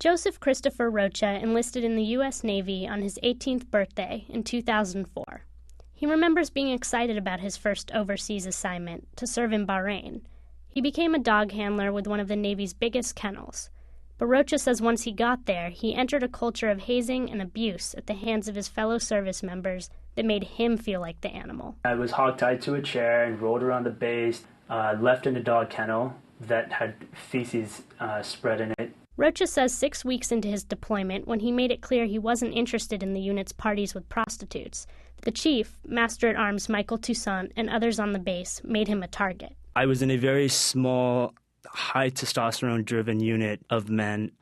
Joseph Christopher Rocha enlisted in the U.S. Navy on his 18th birthday in 2004. He remembers being excited about his first overseas assignment, to serve in Bahrain. He became a dog handler with one of the Navy's biggest kennels. But Rocha says once he got there, he entered a culture of hazing and abuse at the hands of his fellow service members that made him feel like the animal. I was hogtied to a chair and rolled around the base, left in a dog kennel that had feces spread in it. Rocha says 6 weeks into his deployment, when he made it clear he wasn't interested in the unit's parties with prostitutes, the chief, Master-at-Arms Michael Toussaint, and others on the base made him a target. I was in a very small, high testosterone-driven unit of men.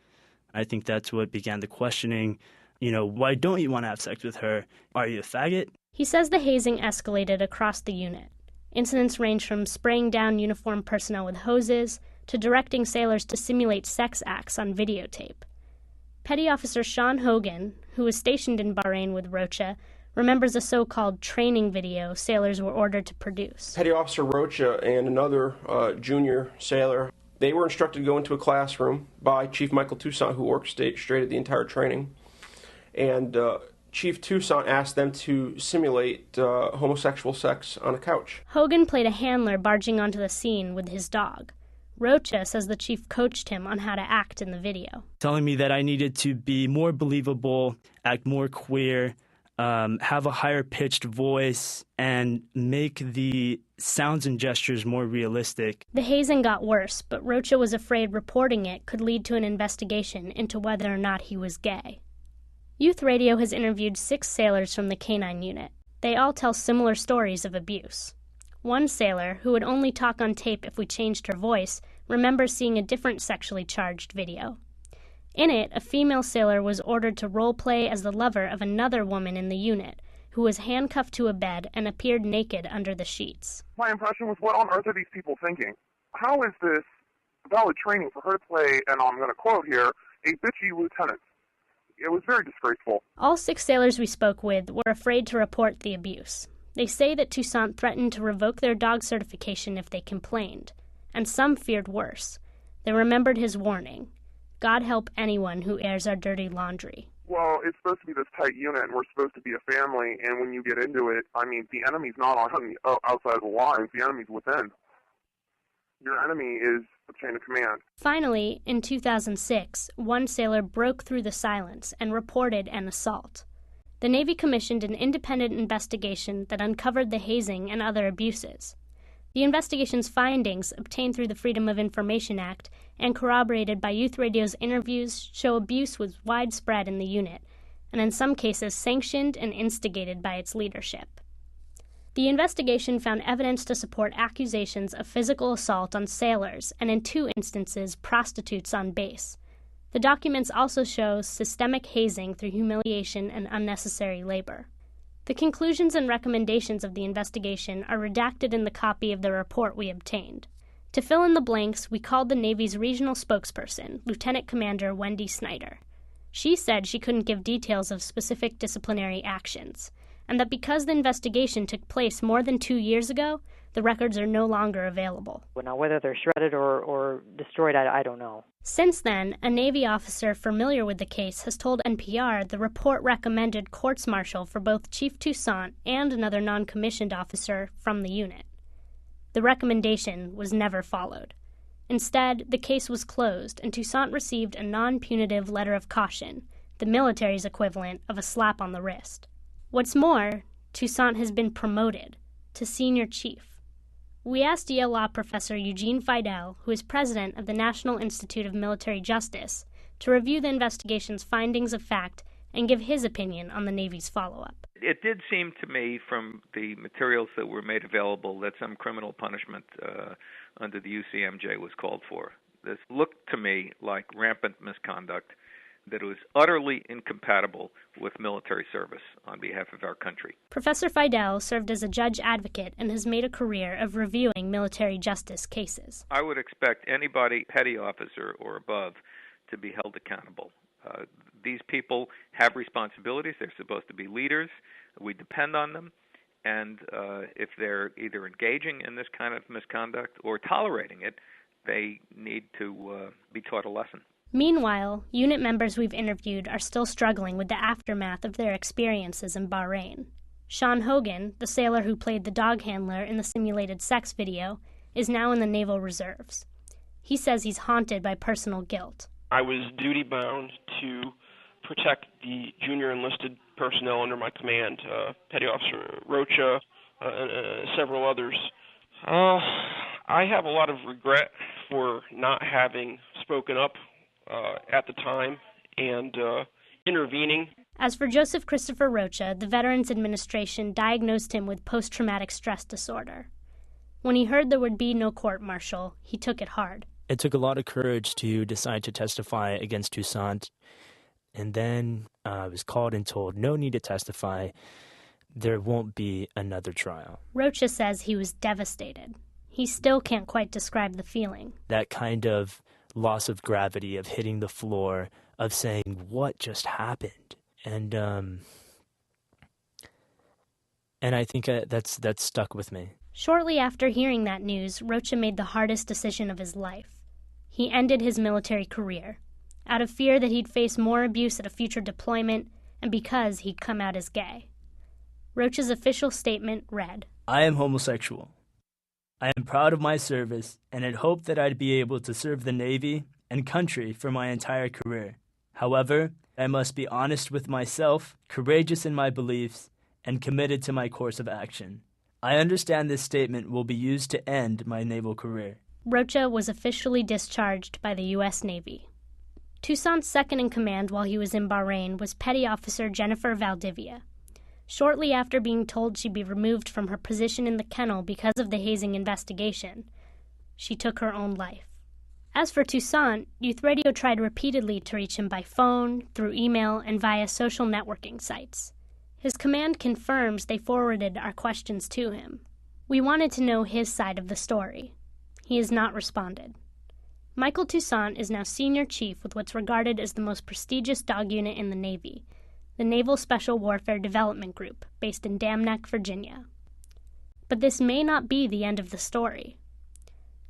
I think that's what began the questioning. Why don't you want to have sex with her? Are you a faggot? He says the hazing escalated across the unit. Incidents range from spraying down uniformed personnel with hoses to directing sailors to simulate sex acts on videotape. Petty Officer Sean Hogan, who was stationed in Bahrain with Rocha, remembers a so-called training video sailors were ordered to produce. Petty Officer Rocha and another junior sailor, they were instructed to go into a classroom by Chief Michael Toussaint, who orchestrated the entire training. And Chief Toussaint asked them to simulate homosexual sex on a couch. Hogan played a handler barging onto the scene with his dog. Rocha says the chief coached him on how to act in the video. Telling me that I needed to be more believable, act more queer, have a higher pitched voice, and make the sounds and gestures more realistic. The hazing got worse, but Rocha was afraid reporting it could lead to an investigation into whether or not he was gay. Youth Radio has interviewed 6 sailors from the K-9 unit. They all tell similar stories of abuse. One sailor, who would only talk on tape if we changed her voice, remembers seeing a different sexually charged video. In it, a female sailor was ordered to role-play as the lover of another woman in the unit, who was handcuffed to a bed and appeared naked under the sheets. My impression was, what on earth are these people thinking? How is this valid training for her to play, and I'm going to quote here, a bitchy lieutenant? It was very disgraceful. All 6 sailors we spoke with were afraid to report the abuse. They say that Toussaint threatened to revoke their dog certification if they complained, and some feared worse. They remembered his warning, "God help anyone who airs our dirty laundry." Well, it's supposed to be this tight unit, and we're supposed to be a family, and when you get into it, the enemy's not on the outside of the lines, the enemy's within. Your enemy is the chain of command. Finally, in 2006, one sailor broke through the silence and reported an assault. The Navy commissioned an independent investigation that uncovered the hazing and other abuses. The investigation's findings, obtained through the Freedom of Information Act and corroborated by Youth Radio's interviews, show abuse was widespread in the unit, and in some cases sanctioned and instigated by its leadership. The investigation found evidence to support accusations of physical assault on sailors and, in 2 instances, prostitutes on base. The documents also show systemic hazing through humiliation and unnecessary labor. The conclusions and recommendations of the investigation are redacted in the copy of the report we obtained. To fill in the blanks, we called the Navy's regional spokesperson, Lieutenant Commander Wendy Snyder. She said she couldn't give details of specific disciplinary actions, and that because the investigation took place more than 2 years ago, the records are no longer available. Well, now, whether they're shredded or destroyed, I don't know. Since then, a Navy officer familiar with the case has told NPR the report recommended courts-martial for both Chief Toussaint and another non-commissioned officer from the unit. The recommendation was never followed. Instead, the case was closed, and Toussaint received a non-punitive letter of caution, the military's equivalent of a slap on the wrist. What's more, Toussaint has been promoted to senior chief. We asked Yale Law professor Eugene Fidel, who is president of the National Institute of Military Justice, to review the investigation's findings of fact and give his opinion on the Navy's follow-up. It did seem to me from the materials that were made available that some criminal punishment under the UCMJ was called for. This looked to me like rampant misconduct, that it was utterly incompatible with military service on behalf of our country. Professor Fidel served as a judge advocate and has made a career of reviewing military justice cases. I would expect anybody, petty officer or above, to be held accountable. These people have responsibilities. They're supposed to be leaders. We depend on them. And if they're either engaging in this kind of misconduct or tolerating it, they need to be taught a lesson. Meanwhile, unit members we've interviewed are still struggling with the aftermath of their experiences in Bahrain. Sean Hogan, the sailor who played the dog handler in the simulated sex video, is now in the Naval Reserves. He says he's haunted by personal guilt. I was duty-bound to protect the junior enlisted personnel under my command, Petty Officer Rocha, and several others. I have a lot of regret for not having spoken up at the time and intervening. As for Joseph Christopher Rocha, the Veterans Administration diagnosed him with post-traumatic stress disorder. When he heard there would be no court-martial, he took it hard. It took a lot of courage to decide to testify against Toussaint, and then I was called and told, no need to testify, there won't be another trial. Rocha says he was devastated. He still can't quite describe the feeling. That kind of loss of gravity, of hitting the floor, of saying, what just happened? And I think that's stuck with me. Shortly after hearing that news, Rocha made the hardest decision of his life. He ended his military career, out of fear that he'd face more abuse at a future deployment and because he'd come out as gay. Rocha's official statement read, I am homosexual. I am proud of my service and had hoped that I'd be able to serve the Navy and country for my entire career. However, I must be honest with myself, courageous in my beliefs, and committed to my course of action. I understand this statement will be used to end my naval career. Rocha was officially discharged by the U.S. Navy. Toussaint's second-in-command while he was in Bahrain was Petty Officer Jennifer Valdivia. Shortly after being told she'd be removed from her position in the kennel because of the hazing investigation, she took her own life. As for Toussaint, Youth Radio tried repeatedly to reach him by phone, through email, and via social networking sites. His command confirms they forwarded our questions to him. We wanted to know his side of the story. He has not responded. Michael Toussaint is now senior chief with what's regarded as the most prestigious dog unit in the Navy, the Naval Special Warfare Development Group, based in Dam Neck, Virginia. But this may not be the end of the story.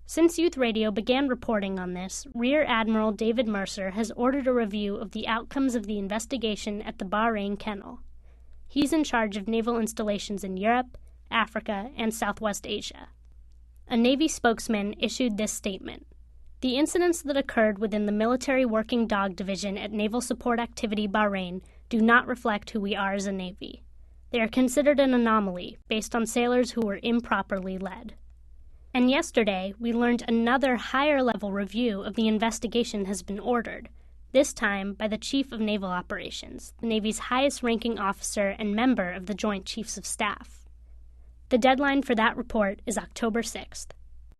Since Youth Radio began reporting on this, Rear Admiral David Mercer has ordered a review of the outcomes of the investigation at the Bahrain Kennel. He's in charge of naval installations in Europe, Africa, and Southwest Asia. A Navy spokesman issued this statement. The incidents that occurred within the Military Working Dog Division at Naval Support Activity Bahrain do not reflect who we are as a Navy. They are considered an anomaly based on sailors who were improperly led. And yesterday, we learned another higher-level review of the investigation has been ordered, this time by the Chief of Naval Operations, the Navy's highest-ranking officer and member of the Joint Chiefs of Staff. The deadline for that report is October 6th.